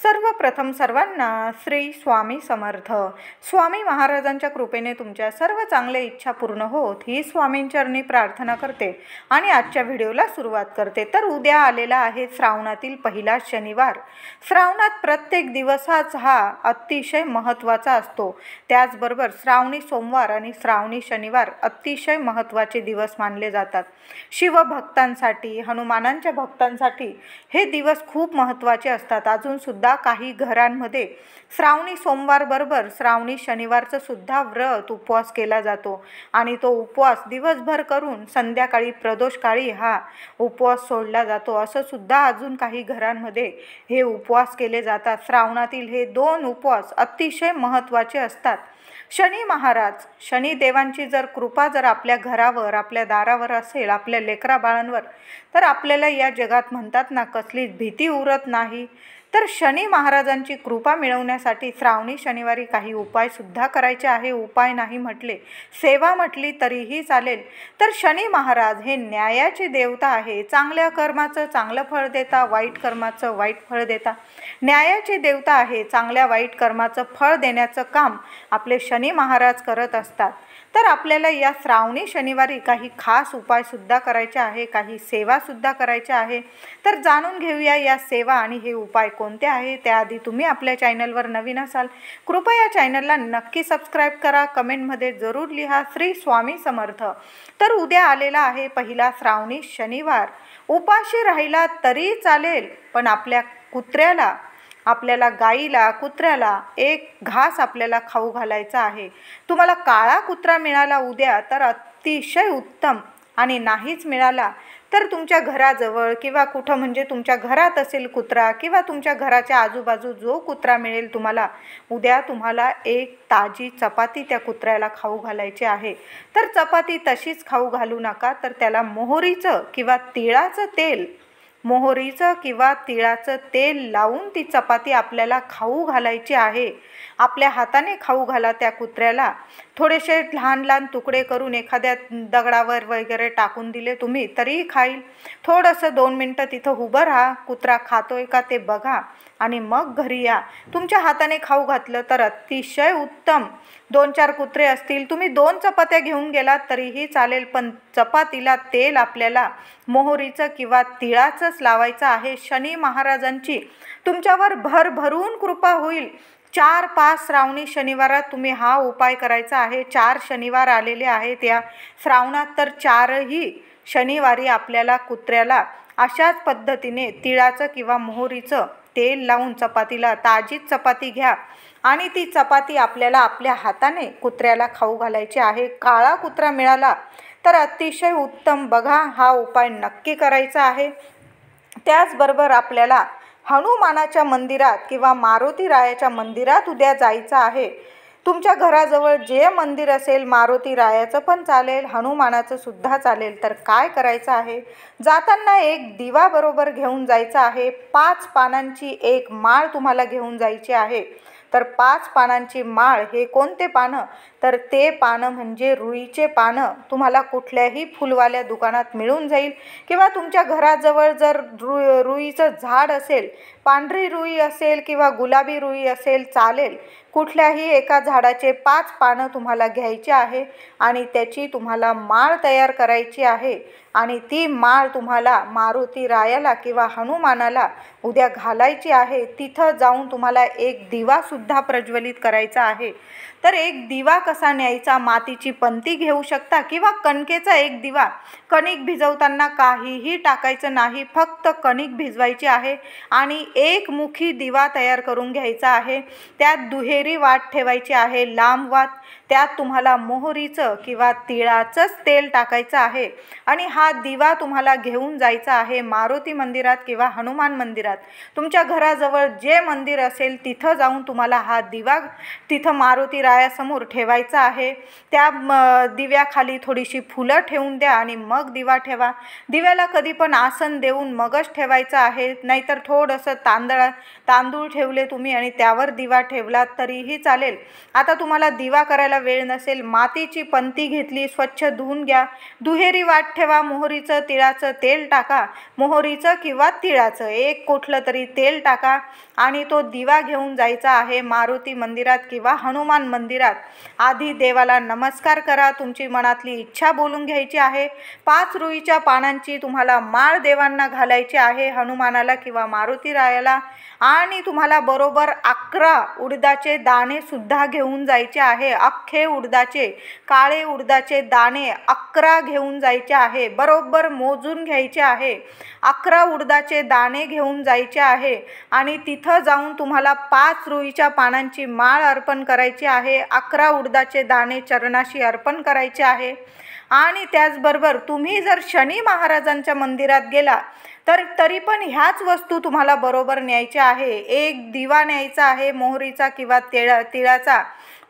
सर्वप्रथम सर्वांना श्री स्वामी समर्थ. स्वामी महाराजांच्या कृपेने तुमच्या सर्व चांगल्या इच्छा पूर्ण होत ही स्वामींचरणी प्रार्थना करते आणि आजच्या व्हिडिओला सुरुवात करते. तर उद्या आलेला आहे श्रावणातील पहिला शनिवार. श्रावणात प्रत्येक दिवसाच हा अतिशय महत्त्वाचा असतो. त्याचबरोबर श्रावणी सोमवार आणि श्रावणी शनिवार अतिशय महत्त्वाचे दिवस मानले जातात. शिवभक्तांसाठी, हनुमानांच्या भक्तांसाठी हे दिवस खूप महत्त्वाचे असतात. अजून सुद्धा काही घरांमध्ये श्रावणी सोमवार बरोबर श्रावणी शनिवारचं सुद्धा व्रत उपवास केला जातो आणि तो उपवास दिवसभर करून संध्याकाळी प्रदोषकाळी हा उपवास सोडला जातो. असं सुद्धा अजून काही घरांमध्ये हे उपवास केले जातात. श्रावणातील हे 2 उपवास अतिशय महत्त्वाचे असतात. शनी महाराज, शनिदेवांची जर कृपा जर आपल्या घरावर, आपल्या दारावर असेल, आपल्या लेकरा बाळांवर, तर आपल्याला या जगात म्हणतात ना कसलीच भीती उरत नाही. तर शनी महाराजांची कृपा मिळवण्यासाठी श्रावणी शनिवारी काही उपायसुद्धा करायचे आहे. उपाय नाही म्हटले, सेवा म्हटली तरीही चालेल. तर शनी महाराज हे न्यायाचे देवता आहे. चांगल्या कर्माचं चांगलं फळ देता, वाईट कर्माचं वाईट फळ देता. न्यायाचे देवता आहे. चांगल्या वाईट कर्माचं फळ देण्याचं काम आपले शनी महाराज करत असतात. तर आपल्याला या श्रावणी शनिवारी काही खास उपायसुद्धा करायचे आहे, काही सेवासुद्धा करायच्या आहे. तर जाणून घेऊया या सेवा आणि हे उपाय कोणते आहे. त्याआधी तुम्ही आपल्या चॅनलवर नवीन असाल, कृपया चॅनलला नक्की सबस्क्राईब करा. कमेंटमध्ये जरूर लिहा श्री स्वामी समर्थ. तर उद्या आलेला आहे पहिला श्रावणी शनिवार. उपाशी राहिला तरी चालेल, पण आपल्या कुत्र्याला, आपल्याला गाईला, कुत्र्याला एक घास आपल्याला खाऊ घालायचा आहे. तुम्हाला काळा कुत्रा मिळाला उद्या तर अतिशय उत्तम, आणि नाहीच मिळाला तर तुमच्या घराजवळ किंवा कुठं म्हणजे तुमच्या घरात असेल कुत्रा किंवा तुमच्या घराच्या आजूबाजू जो कुत्रा मिळेल तुम्हाला, उद्या तुम्हाला एक ताजी चपाती त्या कुत्र्याला खाऊ घालायची आहे. तर चपाती तशीच खाऊ घालू नका, तर त्याला मोहरीचं किंवा तिळाचं तेल लावून ती चपाती आपल्याला खाऊ घालायची आहे. आपल्या हाताने खाऊ घाला त्या कुत्र्याला. थोडेसे लहान लहान तुकडे करून एखाद्या दगडावर वगैरे टाकून दिले तुम्ही तरीही खाईल. थोडंसं 2 मिनटं तिथं उभं राहा, कुत्रा खातोय का ते बघा आणि मग घरी या. तुमच्या हाताने खाऊ घातलं तर अतिशय उत्तम. 2-4 कुत्रे असतील, तुम्ही 2 चपात्या घेऊन गेलात तरीही चालेल, पण चपातीला तेल आपल्याला मोहरीचं किंवा तिळाचंच लावायचं आहे. शनी महाराजांची तुमच्यावर भरभरून कृपा होईल. 4-5 श्रावणी शनिवारात तुम्ही हा उपाय करायचा आहे. 4 शनिवार आलेले आहेत या श्रावणात, तर 4ही शनिवारी आपल्याला कुत्र्याला अशाच पद्धतीने तिळाचं किंवा मोहरीचं तेल लावून चपातीला, ताजीच चपाती घ्या आणि ती चपाती आपल्याला आपल्या हाताने कुत्र्याला खाऊ घालायची आहे. काळा कुत्रा मिळाला तर अतिशय उत्तम. बघा, हा उपाय नक्की करायचा आहे. त्याचबरोबर आपल्याला हनुमानाच्या मंदिरात किंवा मारुती रायाच्या मंदिरात उद्या जायचं आहे. तुमच्या घराजवळ जे मंदिर असेल, मारुती रायाचं पण चालेल, हनुमानाचं सुद्धा चालेल. तर काय करायचं आहे, जाताना एक दिवा बरोबर घेऊन जायचा आहे. 5 पानांची एक माळ तुम्हाला घेऊन जायची आहे. तर 5 पानांची माळ हे कोणते पानं, तर ते पानं म्हणजे रुईचे पानं. तुम्हाला कुठल्याही फुलवाल्या दुकानात मिळून जाईल किंवा तुमच्या घराजवळ जर रुईचं झाड असेल, पांढरी रुई असेल किंवा गुलाबी रुई असेल चालेल. कुठल्याही एका झाडाचे 5 पानं तुम्हाला घ्यायची आहे आणि त्याची तुम्हाला माळ तयार करायची आहे आणि ती माळ तुम्हाला मारुती रायाला किंवा हनुमानाला उद्या घालायची आहे. तिथं जाऊन तुम्हाला एक दिवासुद्धा प्रज्वलित करायचा आहे. तर एक दिवा कसा न्यायचा, मातीची पंती घेऊ शकता किंवा कणकेचा एक दिवा. कणिक भिजवताना काहीही टाकायचं नाही, फक्त कणिक भिजवायची आहे आणि एक मुखी दिवा तयार करून घ्यायचा आहे. त्यात दुहेरी वात ठेवायची आहे, लांब वात. त्यात तुम्हाला मोहरीचं किंवा तिळाचंच तेल टाकायचं आहे आणि हा दिवा तुम्हाला घेऊन जायचा आहे मारुती मंदिरात किंवा हनुमान मंदिरात. तुमच्या घराजवळ जे मंदिर असेल तिथं जाऊन तुम्हाला हा दिवा तिथं मारुती रायासमोर ठेवायचा आहे. त्या दिव्याखाली थोडीशी फुलं ठेवून द्या आणि मग दिवा ठेवा. दिव्याला कधी पण आसन देऊन मगच ठेवायचं आहे, नाहीतर थोडंसं तांदूळ ठेवले तुम्ही आणि त्यावर दिवा ठेवलात तरीही चालेल. आता तुम्हाला दिवा करायला वेळ नसेल, मातीची पंती घेतली, स्वच्छ धुवून घ्या, दुहेरी वाट ठेवा, मोहरीचं तिळाचं तेल टाका, मोहरीचं किंवा तिळाचं एक कुठलं तरी तेल टाका आणि तो दिवा घेऊन जायचा आहे मारुती मंदिरात किंवा हनुमान मंदिरात. आधी देवाला नमस्कार करा, तुमची मनातली इच्छा बोलून घ्यायची आहे. 5 रुईच्या पानांची तुम्हाला माळ देवांना घालायची आहे, हनुमानाला किंवा मारुती रायाला. आणि तुम्हाला बरोबर 11 उडदाचे दाणे सुद्धा घेऊन जायचे आहे. अख्खे उडदाचे, काळे उडदाचे दाणे 11 घेऊन जायचे आहे. बरोबर मोजून घ्यायचे आहे. 11 उडदाचे दाणे घेऊन जायचे आहे आणि तिथं जाऊन तुम्हाला 5 रुईच्या पानांची माळ अर्पण करायची आहे. 11 उडदाचे दाणे चरणाशी अर्पण करायचे आहे. आणि त्याचबरोबर तुम्ही जर शनी महाराजांच्या मंदिरात गेला तर तरी पण ह्याच वस्तू तुम्हाला बरोबर न्यायच्या आहे. एक दिवा न्यायचा आहे मोहरीचा किंवा तिळाचा,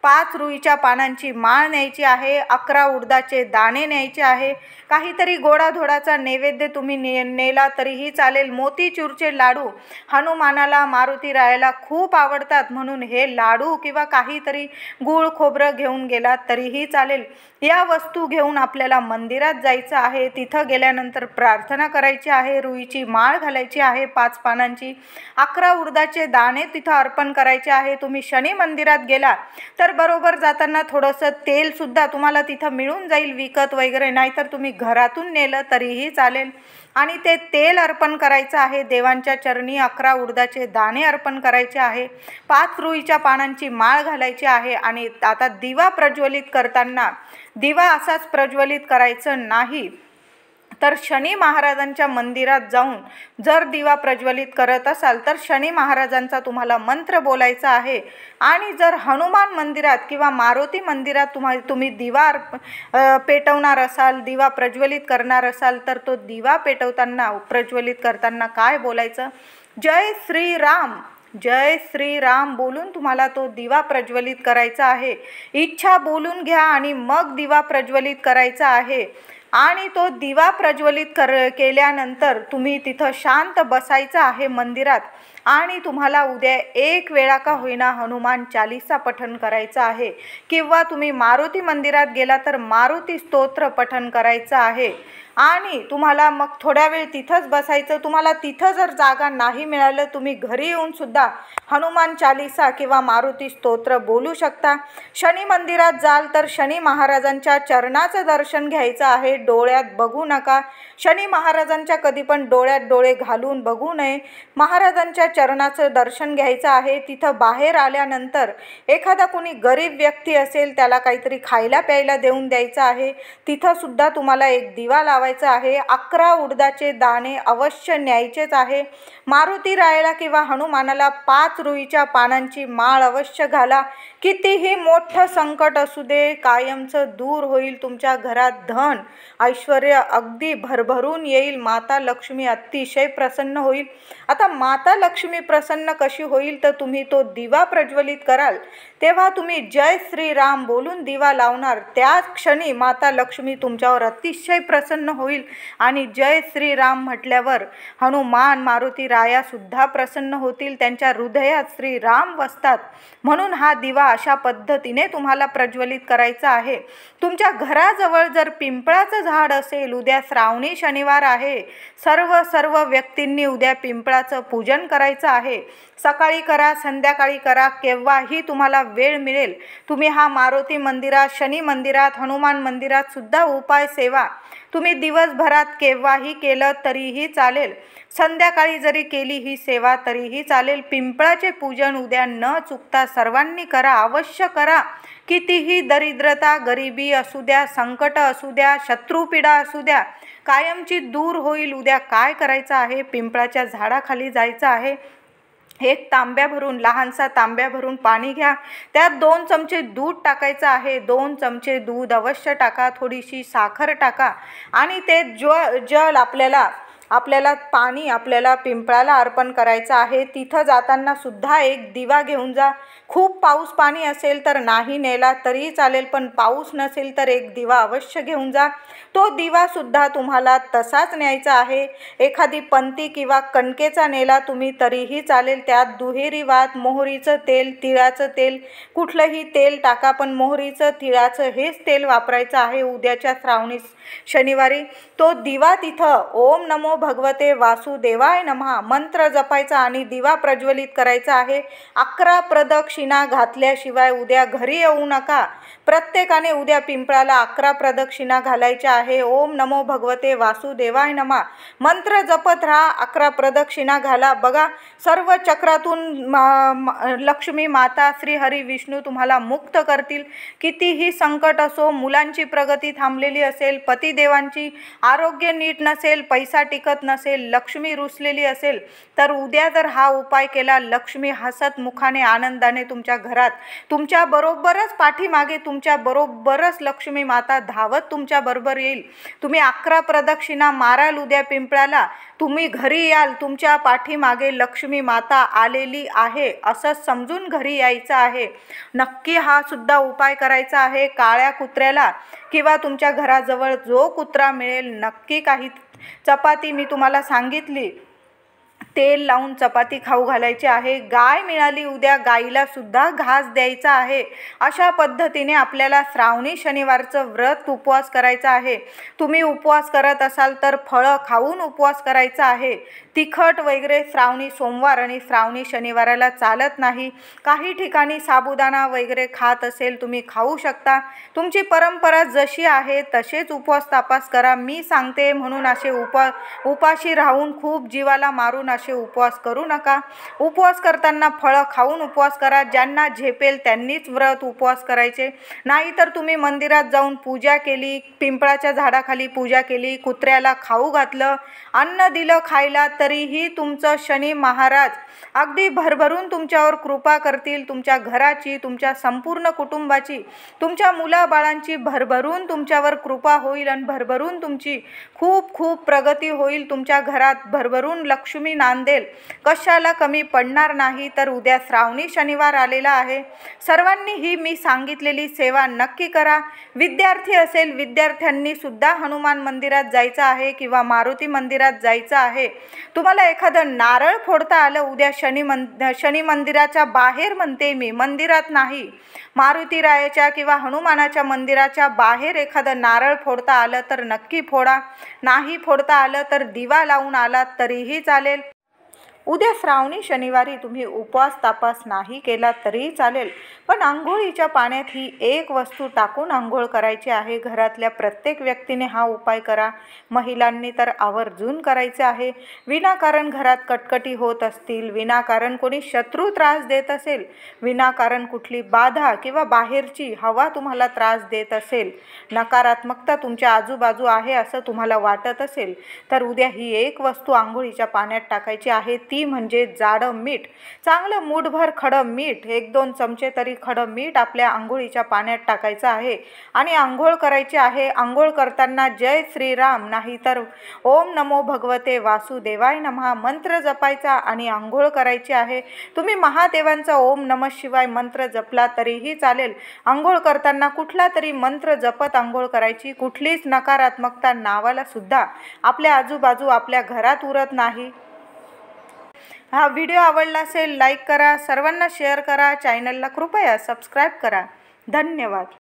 5 रुईच्या पानांची माळ न्यायची आहे, 11 उडदाचे दाणे न्यायचे आहे. काहीतरी गोडाधोडाचा नैवेद्य तुम्ही नेला तरीही चालेल. मोतीचूरचे लाडू हनुमानाला मारुती रायाला खूप आवडतात, म्हणून हे लाडू किंवा काहीतरी गूळ खोबरं घेऊन गेलात तरीही चालेल. या वस्तू घेऊन आपल्याला मंदिरात जायचं आहे. तिथं गेल्यानंतर प्रार्थना करायची आहे, रुईची माळ घालायची आहे 5 पानांची, 11 उडदाचे दाणे तिथं अर्पण करायचे आहे. तुम्ही शनी मंदिरात गेला तर बरोबर जाताना थोडंसं तेलसुद्धा तुम्हाला तिथं मिळून जाईल विकत वगैरे, नाहीतर तुम्ही घरातून नेलं तरीही चालेल. आणि ते तेल अर्पण करायचं आहे देवांच्या चरणी. 11 उडदाचे दाणे अर्पण करायचे आहे, 5 रुईच्या पानांची माळ घालायची आहे. आणि आता दिवा प्रज्वलित करताना दिवा असाच प्रज्वलित करायचं नाही, तर शनी महाराजांच्या मंदिरात जाऊन जर दिवा प्रज्वलित करत असाल तर शनी महाराजांचा तुम्हाला मंत्र बोलायचा आहे. आणि जर हनुमान मंदिरात किंवा मारुती मंदिरात तुम्ही दिवा पेटवणार असाल, दिवा प्रज्वलित करणार असाल, तर तो दिवा पेटवताना प्रज्वलित करताना काय बोलायचं? जय श्रीराम, जय श्रीराम बोलून तुम्हाला तो दिवा प्रज्वलित करायचा आहे. इच्छा बोलून घ्या आणि मग दिवा प्रज्वलित करायचा आहे. आणि तो दिवा प्रज्वलित केल्यानंतर तुम्ही तिथं शांत बसायचं आहे मंदिरात. आणि तुम्हाला उद्या 1 वेळा का होईना हनुमान चालीसा पठण करायचं आहे, किंवा तुम्ही मारुती मंदिरात गेला तर मारुती स्तोत्र पठण करायचं आहे. आणि तुम्हाला मग थोड्या वेळ तिथंच बसायचं. तुम्हाला तिथं जर जागा नाही मिळालं, तुम्ही घरी येऊन सुद्धा हनुमान चालीसा किंवा मारुती स्तोत्र बोलू शकता. शनी मंदिरात जाल तर शनी महाराजांच्या चरणाचं दर्शन घ्यायचं आहे, डोळ्यात बघू नका. शनी महाराजांच्या कधी पण डोळ्यात डोळे घालून बघू नये. महाराजांच्या चरणाचं दर्शन घ्यायचं आहे. तिथं बाहेर आल्यानंतर एखादा कोणी गरीब व्यक्ती असेल त्याला काहीतरी खायला प्यायला देऊन द्यायचं आहे. तिथं सुद्धा तुम्हाला एक दिवा लावायचा आहे. 11 उडदाचे दाणे अवश्य न्यायचेच आहे. मारुती रायाला किंवा हनुमानाला 5 रुईच्या पानांची माळ अवश्य घाला. कितीही मोठं संकट असू दे, कायमचं दूर होईल. तुमच्या घरात धन ऐश्वर्य अगदी भरभरून येईल. माता लक्ष्मी अतिशय प्रसन्न होईल. आता माता लक्ष्मी प्रसन्न कशी होईल, तर तुम्ही तो दिवा प्रज्वलित कराल तेव्हा तुम्ही जय श्रीराम बोलून दिवा लावणार. त्याच क्षणी माता लक्ष्मी तुमच्यावर अतिशय प्रसन्न होईल. आणि जय श्रीराम म्हटल्यावर हनुमान मारुती राया सुद्धा प्रसन्न होतील. त्यांच्या हृदयात श्रीराम वसतात. म्हणून हा दिवा अशा पद्धतीने तुम्हाला प्रज्वलित करायचा आहे. तुमच्या घराजवळ जर पिंपळाचं झाड असेल, उद्या श्रावणी शनिवार आहे, सर्व व्यक्तींनी उद्या पिंपळाचं पूजन करायचं आहे. सकाळी करा, संध्याकाळी करा, केव्हाही तुम्हाला वेळ मिळेल. तुम्ही हा मारुती मंदिरात, शनी मंदिरात, हनुमान मंदिरात सुद्धा उपाय सेवा तुम्ही दिवसभरात केव्हाही केलं तरीही चालेल. संध्याकाळी जरी केली ही सेवा तरीही चालेल. पिंपळाचे पूजन उद्या न चुकता सर्वांनी करा, अवश्य करा. कितीही दरिद्रता गरिबी असू द्या, संकट असू द्या, शत्रुपीडा असू द्या, कायमची दूर होईल. उद्या काय करायचं आहे? पिंपळाच्या झाडाखाली जायचं आहे. एक तांब्या भरून, लहानसा तांब्या भरून पाणी घ्या. त्यात 2 चमचे दूध टाकायचं आहे. 2 चमचे दूध अवश्य टाका. थोडीशी साखर टाका आणि ते जल आपल्याला आपल्याला पाणी आपल्याला पिंपळाला अर्पण करायचं आहे। तिथं जाताना सुद्धा एक दिवा घेऊन जा। खूप पाऊस पाणी असेल तर नाही नेला तरी चालेल, पण पाऊस नसेल तर एक दिवा अवश्य घेऊन जा। तो दिवा सुद्धा तुम्हाला तसाच न्यायचा आहे। एखादी पंती किंवा कणकेचा नेला तुम्ही तरीही चालेल। त्यात दुहेरी वात, मोहरीचं तेल, तिळाचं तेल, कुठलंही तेल टाका, पण मोहरीचं तिळाचं हेच तेल वापरायचं आहे उद्याच्या श्रावणी शनिवारी। तो दिवा तिथं ओम नमो भगवते वासुदेवाय नमः मंत्र जपायचा आणि दिवा प्रज्वलित करायचा आहे। 11 प्रदक्षिणा घातल्याशिवाय उद्या घरी येऊ नका। प्रत्येकाने उद्या पिंपळाला 11 प्रदक्षिणा घालायच्या आहे। ओम नमो भगवते वासुदेवाय नमः मंत्र जपत राहा, 11 प्रदक्षिणा घाला। बघा, सर्व चक्रातून लक्ष्मी माता श्री हरी विष्णू तुम्हाला मुक्त करतील। कितीही संकट असो, मुलांची प्रगती थांबलेली असेल, पतिदेवांची आरोग्य नीट नसेल, पैसा टिकत नसेल, लक्ष्मी रुसलेली असेल, तर उद्या जर हा उपाय केला, लक्ष्मी हसत मुखाने आनंदाने तुमच्या घरात तुमच्या बरोबरच पाठीमागे तुमच्या बरोबरच लक्ष्मी माता धावत तुमच्या बरोबर येईल। तुम्ही 11 प्रदक्षिणा माराल उद्या पिंपळाला, तुम्ही घरी याल, तुमच्या पाठीमागे लक्ष्मी माता आलेली आहे असं समजून घरी यायचं आहे। नक्की हा सुद्धा उपाय करायचा आहे। काळ्या कुत्र्याला किंवा तुमच्या घराजवळ जो कुत्रा मिळेल, नक्की काही चपाती मी तुम्हाला सांगितली, तेल लावून चपाती खाऊ घालायची आहे। गाय मिळाली उद्या, गाईला सुद्धा घास द्यायचा आहे। अशा पद्धतीने आपल्याला श्रावणी शनिवारचं व्रत उपवास करायचा आहे। तुम्ही उपवास करत असाल तर फळं खाऊन उपवास करायचा आहे। तिखट वगैरे श्रावणी सोमवार आणि श्रावणी शनिवाराला चालत नाही। काही ठिकाणी साबुदाणा वगैरे खात असेल तुम्ही खाऊ शकता। तुमची परंपरा जशी आहे तसेच उपवास तापास करा। मी सांगते म्हणून असे उपाशी राहून खूप जीवाला मारून असे उपवास करू नका। उपवास करताना फळं खाऊन उपवास करा। ज्यांना झेपेल त्यांनीच व्रत उपवास करायचे, नाहीतर तुम्ही मंदिरात जाऊन पूजा केली, पिंपळाच्या झाडाखाली पूजा केली, कुत्र्याला खाऊ घातलं, अन्न दिलं खायला, तरीही तुमचं शनी महाराज अगदी भरभरून तुमच्यावर कृपा करतील। तुमच्या घराची, तुमच्या संपूर्ण कुटुंबाची, तुमच्या मुलाबाळांची भरभरून तुमच्यावर कृपा होईल आणि भरभरून तुमची खूप खूप प्रगती होईल। तुमच्या घरात भरभरून लक्ष्मी नांदेल, कशाला कमी पडणार नाही। तर उद्या श्रावणी शनिवार आलेला आहे। सर्वांनी ही मी सांगितलेली सेवा नक्की करा। विद्यार्थी असेल, विद्यार्थ्यांनी सुद्धा हनुमान मंदिरात जायचं आहे किंवा मारुती मंदिरात जायचं आहे। तुम्हाला एखादं नारळ फोडता आलं उद्या शनी मंदिराच्या बाहेर, म्हणते मी, मंदिरात नाही, मारुतीरायाच्या किंवा हनुमानाच्या मंदिराच्या बाहेर एखादं नारळ फोडता आलं तर नक्की फोडा। नाही फोडता आलं तर दिवा लावून आलात तरीही चालेल। उद्या श्रावणी शनिवारी तुम्ही उपवास तापास नाही केला तरी चालेल, पण आंघोळीच्या पाण्यात ही एक वस्तू टाकून आंघोळ करायची आहे। घरातल्या प्रत्येक व्यक्तीने हा उपाय करा। महिलांनी तर आवर्जून करायचे आहे। विनाकारण घरात कटकटी होत असतील, विनाकारण कोणी शत्रू त्रास देत असेल, विनाकारण कुठली बाधा किंवा बाहेरची हवा तुम्हाला त्रास देत असेल, नकारात्मकता तुमच्या आजूबाजू आहे असं तुम्हाला वाटत असेल, तर उद्या ही एक वस्तू आंघोळीच्या पाण्यात टाकायची आहे। ती म्हणजे जाडं मीठ। चांगलं मूठभर खडं मीठ, 1-2 चमचे तरी खडं मीठ आपल्या आंघोळीच्या पाण्यात टाकायचं आहे आणि आंघोळ करायची आहे। आंघोळ करताना जय श्रीराम नाहीतर ओम नमो भगवते वासुदेवाय नमः मंत्र जपायचा आणि आंघोळ करायची आहे। तुम्ही महादेवांचा ओम नमः शिवाय मंत्र जपला तरीही चालेल। आंघोळ करताना कुठला तरी मंत्र जपत आंघोळ करायची। कुठलीच नकारात्मकता नावाला सुद्धा आपल्या आजूबाजू आपल्या घरात उरत नाही। हा व्हिडिओ आवडला असेल लाईक करा, सर्वांना शेअर करा, चॅनलला कृपया सबस्क्राईब करा। धन्यवाद।